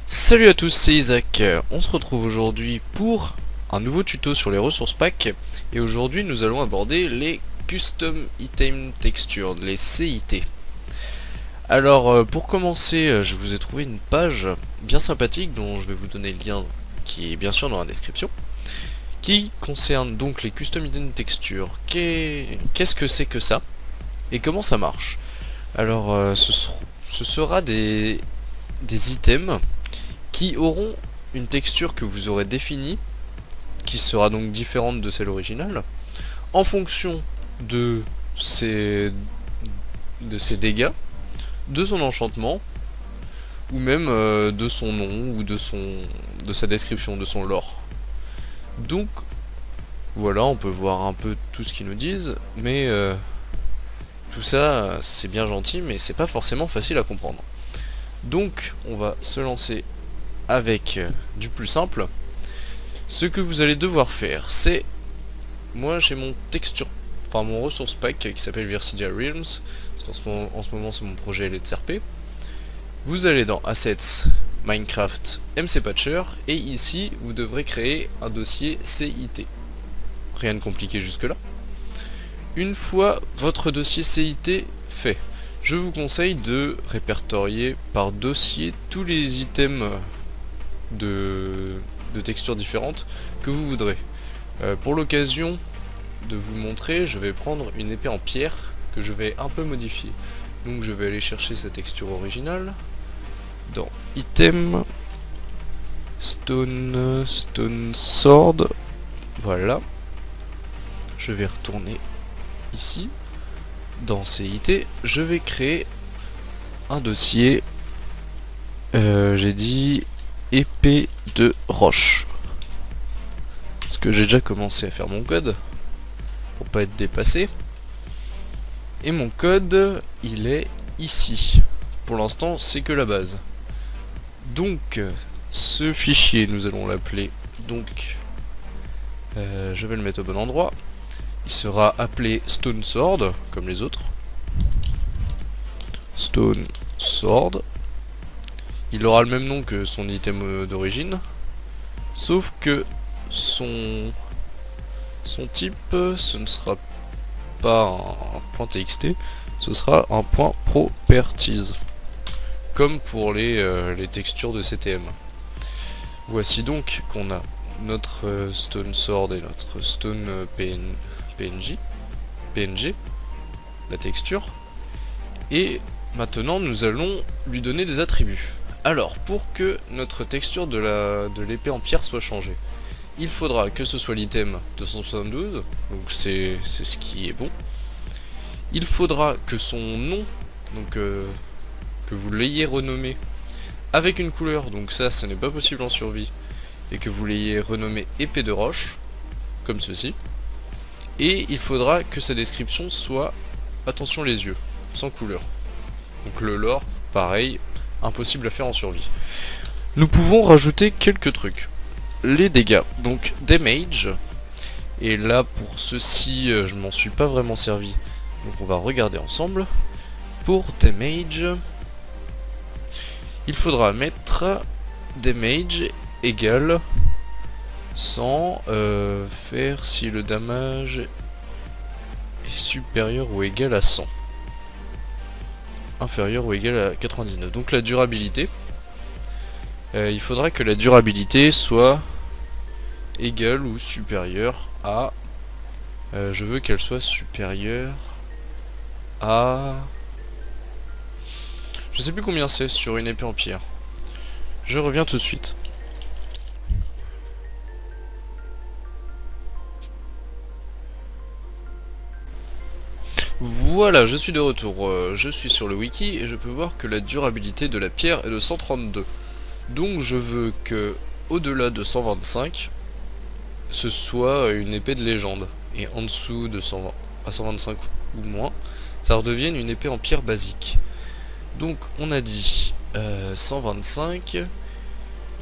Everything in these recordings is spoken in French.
Salut à tous, c'est Isaac. On se retrouve aujourd'hui pour un nouveau tuto sur les ressources pack. Et aujourd'hui nous allons aborder les Custom Item Textures, les CIT. Alors pour commencer, je vous ai trouvé une page bien sympathique dont je vais vous donner le lien qui est bien sûr dans la description, qui concerne donc les Custom Item Textures. Qu'est-ce que c'est que ça et comment ça marche? Alors ce sera des items qui auront une texture que vous aurez définie, qui sera donc différente de celle originale, en fonction de ses dégâts, de son enchantement, ou même de son nom, ou de sa description, de son lore. Donc voilà, on peut voir un peu tout ce qu'ils nous disent, mais tout ça c'est bien gentil, mais c'est pas forcément facile à comprendre. Donc on va se lancer avec du plus simple. Ce que vous allez devoir faire, c'est, moi j'ai mon texture, enfin mon ressource pack qui s'appelle Versidia Realms, parce en ce moment c'est mon projet Let's RP. Vous allez dans Assets, Minecraft, MC Patcher, et ici vous devrez créer un dossier CIT. Rien de compliqué jusque là. Une fois votre dossier CIT fait, je vous conseille de répertorier par dossier tous les items de textures différentes que vous voudrez. Pour l'occasion de vous montrer, je vais prendre une épée en pierre que je vais un peu modifier. Donc je vais aller chercher sa texture originale dans Item, Stone Sword. Voilà. Je vais retourner ici. Dans CIT, je vais créer un dossier. J'ai dit épée de roche. Parce que j'ai déjà commencé à faire mon code pour pas être dépassé. Et mon code, il est ici. Pour l'instant, c'est que la base. Donc, ce fichier, nous allons l'appeler. Donc, je vais le mettre au bon endroit. Il sera appelé Stone Sword, comme les autres. Stone Sword. Il aura le même nom que son item d'origine, sauf que son type, ce ne sera pas un point .txt, ce sera un point .properties, comme pour les textures de CTM. Voici donc qu'on a notre Stone Sword et notre Stone PNG, la texture, et maintenant nous allons lui donner des attributs. Alors, pour que notre texture de l'épée en pierre soit changée, il faudra que ce soit l'item 272, donc c'est ce qui est bon. Il faudra que son nom, donc que vous l'ayez renommé avec une couleur, donc ça ce n'est pas possible en survie, et que vous l'ayez renommé épée de roche, comme ceci. Et il faudra que sa description soit, attention les yeux, sans couleur. Donc le lore, pareil, impossible à faire en survie. Nous pouvons rajouter quelques trucs. Les dégâts, donc damage. Et là pour ceci je m'en suis pas vraiment servi. Donc on va regarder ensemble. Pour damage, il faudra mettre damage égale 100, faire si le damage est supérieur ou égal à 100. Inférieur ou égal à 99. Donc la durabilité, il faudra que la durabilité soit égale ou supérieure à, je veux qu'elle soit supérieure à, je sais plus combien c'est sur une épée en pierre. Je reviens tout de suite. Voilà, je suis de retour, je suis sur le wiki et je peux voir que la durabilité de la pierre est de 132. Donc je veux que, au-delà de 125, ce soit une épée de légende. Et en dessous de 120, à 125 ou moins, ça redevienne une épée en pierre basique. Donc on a dit 125,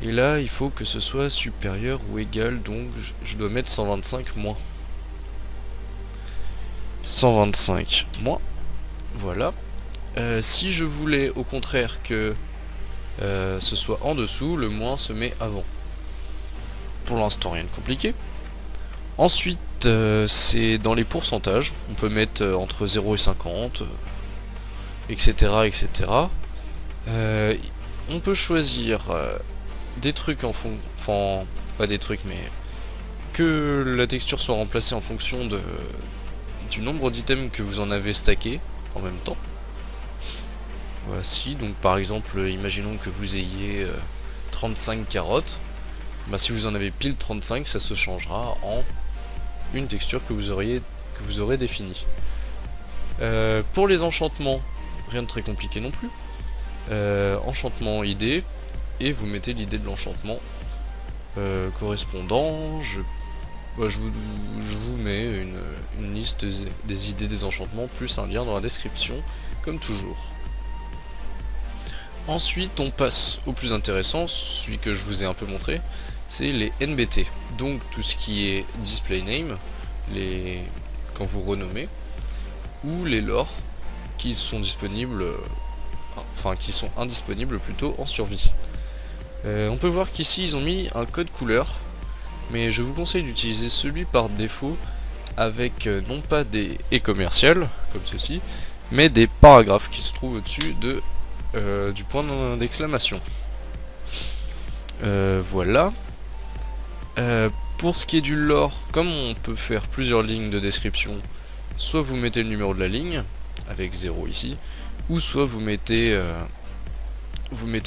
et là il faut que ce soit supérieur ou égal, donc je dois mettre 125 moins. 125 moins, voilà. Si je voulais au contraire que ce soit en dessous, le moins se met avant. Pour l'instant rien de compliqué. Ensuite c'est dans les pourcentages, on peut mettre entre 0 et 50, etc. etc. On peut choisir des trucs en fond, enfin pas des trucs mais que la texture soit remplacée en fonction du nombre d'items que vous en avez stacké en même temps. Voici, donc par exemple, imaginons que vous ayez 35 carottes. Bah, si vous en avez pile 35, ça se changera en une texture que vous aurez définie. Pour les enchantements, rien de très compliqué non plus. Enchantement idée, et vous mettez l'idée de l'enchantement correspondant. Je vous mets une liste des idées des enchantements plus un lien dans la description, comme toujours. Ensuite on passe au plus intéressant, celui que je vous ai un peu montré, c'est les NBT. Donc tout ce qui est display name, quand vous renommez, ou les lores qui sont disponibles, enfin qui sont indisponibles plutôt en survie. On peut voir qu'ici ils ont mis un code couleur, mais je vous conseille d'utiliser celui par défaut avec non pas des et commerciales comme ceci, mais des paragraphes qui se trouvent au-dessus du point d'exclamation. Voilà. Pour ce qui est du lore, comme on peut faire plusieurs lignes de description, soit vous mettez le numéro de la ligne, avec 0 ici, ou soit vous mettez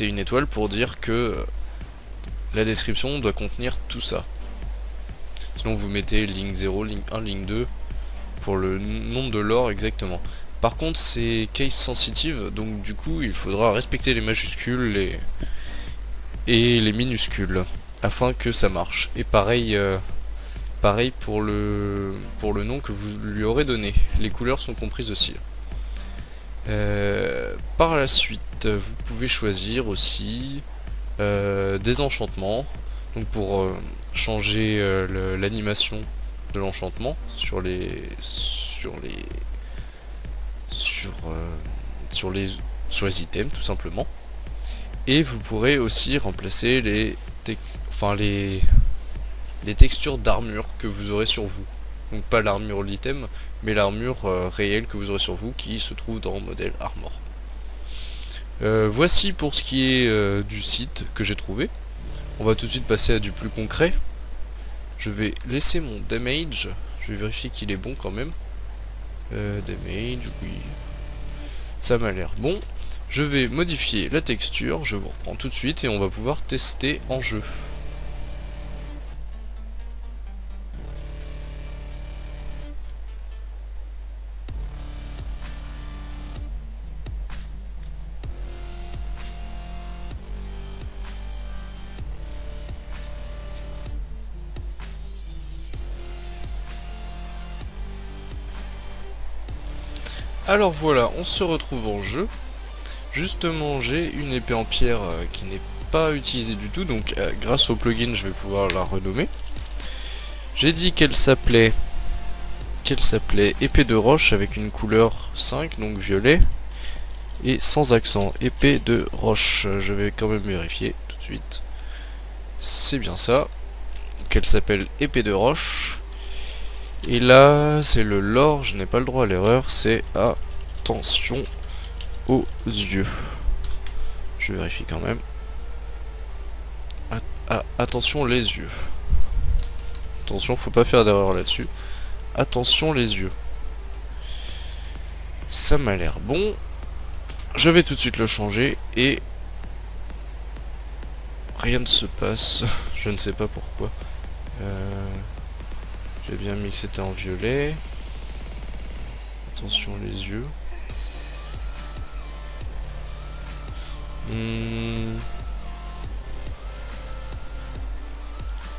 une étoile pour dire que la description doit contenir tout ça. Sinon vous mettez ligne 0, ligne 1, ligne 2, pour le nombre de lore exactement. Par contre c'est case sensitive, donc du coup il faudra respecter les majuscules et les minuscules afin que ça marche. Et pareil, pareil pour le nom que vous lui aurez donné. Les couleurs sont comprises aussi. Par la suite, vous pouvez choisir aussi des enchantements. Donc pour changer l'animation de l'enchantement sur les items tout simplement. Et vous pourrez aussi remplacer les textures d'armure que vous aurez sur vous. Donc pas l'armure l'item, mais l'armure réelle que vous aurez sur vous qui se trouve dans modèle armor. Voici pour ce qui est du site que j'ai trouvé. On va tout de suite passer à du plus concret. Je vais laisser mon damage, je vais vérifier qu'il est bon quand même. Damage, oui. Ça m'a l'air bon. Je vais modifier la texture, je vous reprends tout de suite et on va pouvoir tester en jeu. Alors voilà, on se retrouve en jeu. Justement, j'ai une épée en pierre qui n'est pas utilisée du tout, donc grâce au plugin, je vais pouvoir la renommer. J'ai dit qu'elle s'appelait épée de roche avec une couleur 5, donc violet, et sans accent, épée de roche. Je vais quand même vérifier tout de suite. C'est bien ça. Qu'elle s'appelle épée de roche. Et là, c'est le lore, je n'ai pas le droit à l'erreur, c'est attention aux yeux. Je vérifie quand même. Attention les yeux. Attention, faut pas faire d'erreur là-dessus. Attention les yeux. Ça m'a l'air bon. Je vais tout de suite le changer et rien ne se passe. Je ne sais pas pourquoi. J'ai bien mis que c'était en violet. Attention les yeux.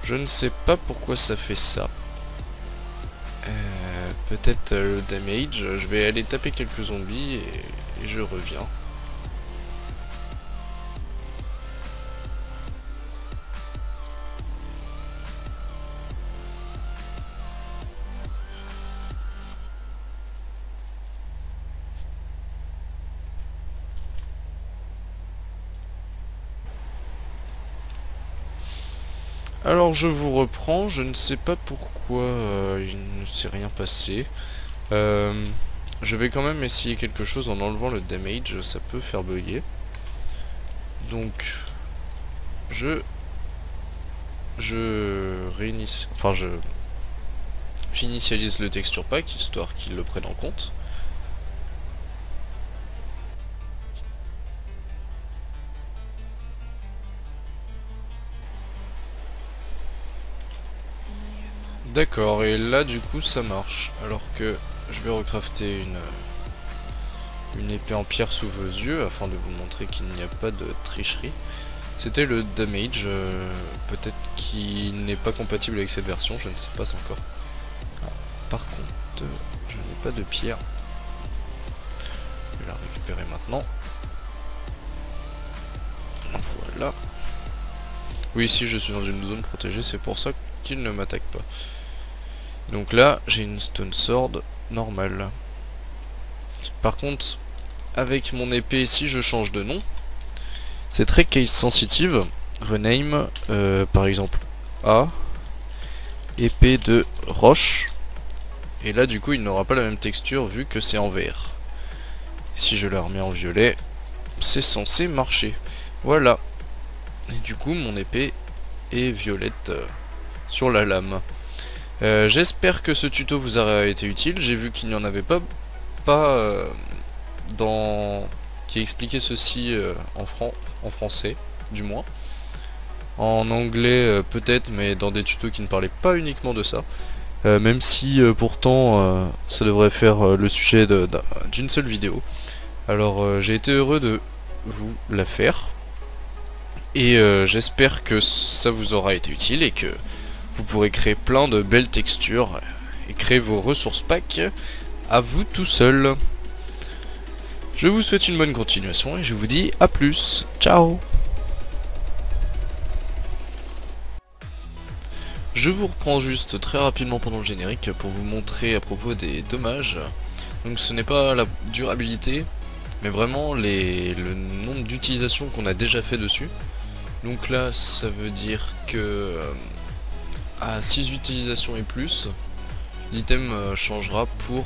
Je ne sais pas pourquoi ça fait ça. Peut-être le damage. Je vais aller taper quelques zombies et je reviens. Alors je vous reprends, je ne sais pas pourquoi il ne s'est rien passé. Je vais quand même essayer quelque chose en enlevant le damage, ça peut faire bugger. Donc je réinitie, enfin j'initialise le texture pack histoire qu'il le prenne en compte. D'accord, et là du coup ça marche, alors que je vais recrafter une épée en pierre sous vos yeux afin de vous montrer qu'il n'y a pas de tricherie. C'était le damage, peut-être qu'il n'est pas compatible avec cette version, je ne sais pas encore. Ah, par contre, je n'ai pas de pierre. Je vais la récupérer maintenant. Voilà. Oui, ici je suis dans une zone protégée, c'est pour ça qu'il ne m'attaque pas. Donc là, j'ai une stone sword normale. Par contre, avec mon épée, si je change de nom, c'est très case sensitive. Rename, par exemple, A, épée de roche. Et là, du coup, il n'aura pas la même texture vu que c'est en vert. Si je la remets en violet, c'est censé marcher. Voilà. Et du coup, mon épée est violette sur la lame. J'espère que ce tuto vous aura été utile. J'ai vu qu'il n'y en avait pas qui expliquait ceci en français, du moins. En anglais peut-être, mais dans des tutos qui ne parlaient pas uniquement de ça. Même si pourtant ça devrait faire le sujet d'une seule vidéo. Alors j'ai été heureux de vous la faire. Et j'espère que ça vous aura été utile et que vous pourrez créer plein de belles textures et créer vos ressources packs à vous tout seul. Je vous souhaite une bonne continuation et je vous dis à plus. Ciao. Je vous reprends juste très rapidement pendant le générique pour vous montrer à propos des dommages. Donc ce n'est pas la durabilité, mais vraiment le nombre d'utilisations qu'on a déjà fait dessus. Donc là ça veut dire que à 6 utilisations et plus, l'item changera pour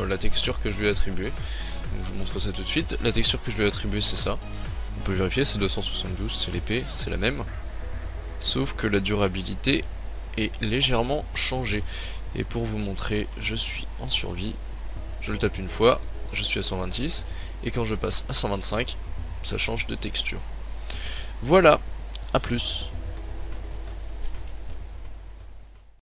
la texture que je lui ai attribuée. Donc je vous montre ça tout de suite. La texture que je lui ai attribuée c'est ça. On peut vérifier, c'est 272, c'est l'épée, c'est la même. Sauf que la durabilité est légèrement changée. Et pour vous montrer, je suis en survie. Je le tape une fois, je suis à 126. Et quand je passe à 125, ça change de texture. Voilà, à plus.